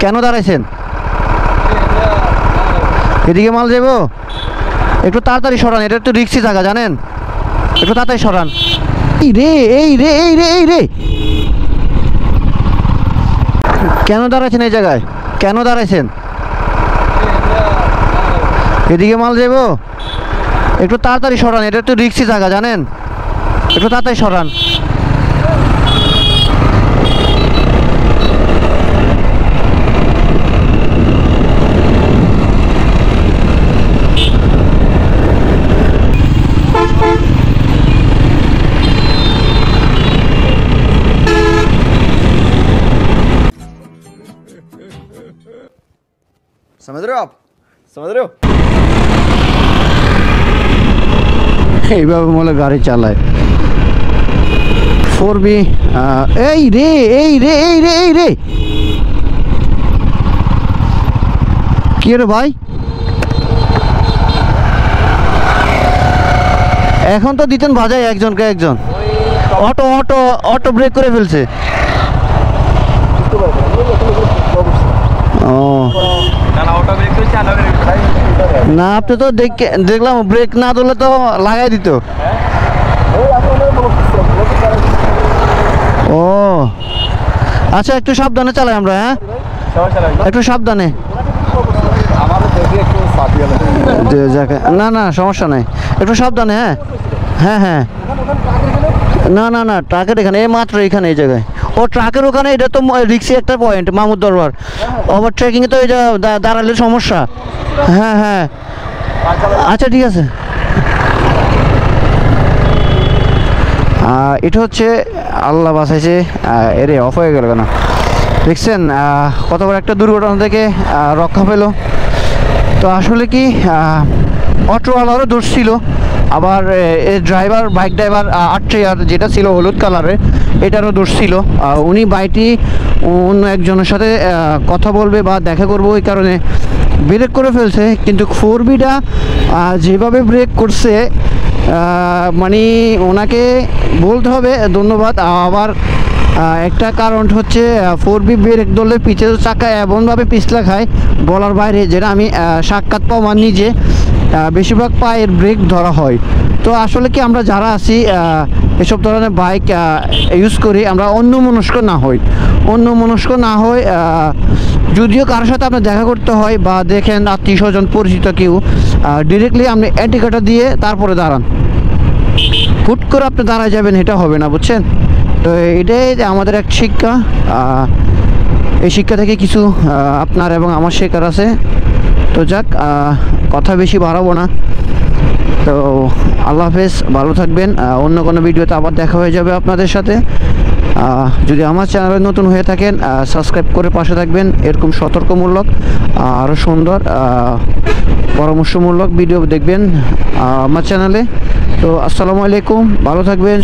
কেন দাঁড়াইছেন? এদিকে মাল যাবো, একটু তাড়াতাড়ি সরান, এটা একটু রিক্সি জায়গা জানেন, একটু তাড়াতাড়ি সরান। এই রে এই রে এই রে এই রে, কেন দাঁড়াইছেন এই জায়গায়, কেন দাঁড়াইছেন? এদিকে মাল যাবো, একটু তাড়াতাড়ি সরান, এটা একটু রিক্সি জায়গা জানেন, একটু তাড়াতাড়ি সরান। समझ रहे हो आप? समझ रहे हो? এইভাবে মনে গাড়ি চালায় 4B। এই রে এই রে এই রে এই রে, কি রে ভাই, এখন তো দিতেন ভাজাই একজনকে একজন। অটো অটো অটো ব্রেক করে ফেলছে। ও না, আপনি তো দেখলাম ব্রেক না ধরলে তো লাগাই দিত। ও আচ্ছা, একটু সাবধানে চালাই আমরা। হ্যাঁ একটু সাবধানে। না না সমস্যা নাই, একটু সাবধানে। হ্যাঁ হ্যাঁ হ্যাঁ, না না না, ট্রাকের এখানে এই মাত্র এখানে এই জায়গায়। ও ট্রাকের ওখানে, এটা তো রিক্সি একটা পয়েন্ট, মামুদ দরবার ওভার ট্রেকিংয়ে তো এটা দাঁড়ালে সমস্যা। হ্যাঁ হ্যাঁ আচ্ছা ঠিক আছে। এটা হচ্ছে আল্লাহ বাঁচাইছে, এরে অফ হয়ে গেল কেন দেখছেন, কত বড় একটা দুর্ঘটনা থেকে রক্ষা পেল। তো আসলে কি অটোওয়ালারও দোষ ছিল, আবার ড্রাইভার বাইক ড্রাইভার আট্রিয়ার যেটা ছিল হলুদ কালারের, এটারও দোষ ছিল। উনি বাইকটি অন্য একজনের সাথে কথা বলবে বা দেখা করবো ওই কারণে ব্রেক করে ফেলছে, কিন্তু 4Bটা যেভাবে ব্রেক করছে মানে ওনাকে বলতে হবে ধন্যবাদ। আবার একটা কারণ হচ্ছে 4B ব্রেক ধরলে পিছের চাকা এমনভাবে পিছলা খায় বলার বাইরে, যেটা আমি সাক্ষাৎ পাওয়া নিজে, বেশিরভাগ পায়ের ব্রেক ধরা হয়। তো আসলে কি আমরা যারা আছি এসব ধরনের বাইক ইউজ করি, আমরা অন্যমনস্ক না হই। যদিও কারোর সাথে আপনার দেখা করতে হয় বা দেখেন আত্মীয় স্বজন পরিচিত কেউ, ডিরেক্টলি আপনি অ্যান্টিকাটা দিয়ে তারপরে দাঁড়ান, হুট করে আপনি দাঁড়ায় যাবেন এটা হবে না, বুঝছেন? তো এটাই আমাদের এক শিক্ষা। এই শিক্ষা থেকে কিছু আপনার এবং আমার শেখার আছে। তো যাক, কথা বেশি বাড়াবো না। তো আল্লাহ হাফেজ, ভালো থাকবেন। অন্য কোনো ভিডিওতে আবার দেখা হয়ে যাবে আপনাদের সাথে। যদি আমার চ্যানেলে নতুন হয়ে থাকেন সাবস্ক্রাইব করে পাশে থাকবেন, এরকম সতর্কমূলক আরও সুন্দর পরামর্শমূলক ভিডিও দেখবেন আমার চ্যানেলে। তো আসসালামু আলাইকুম, ভালো থাকবেন।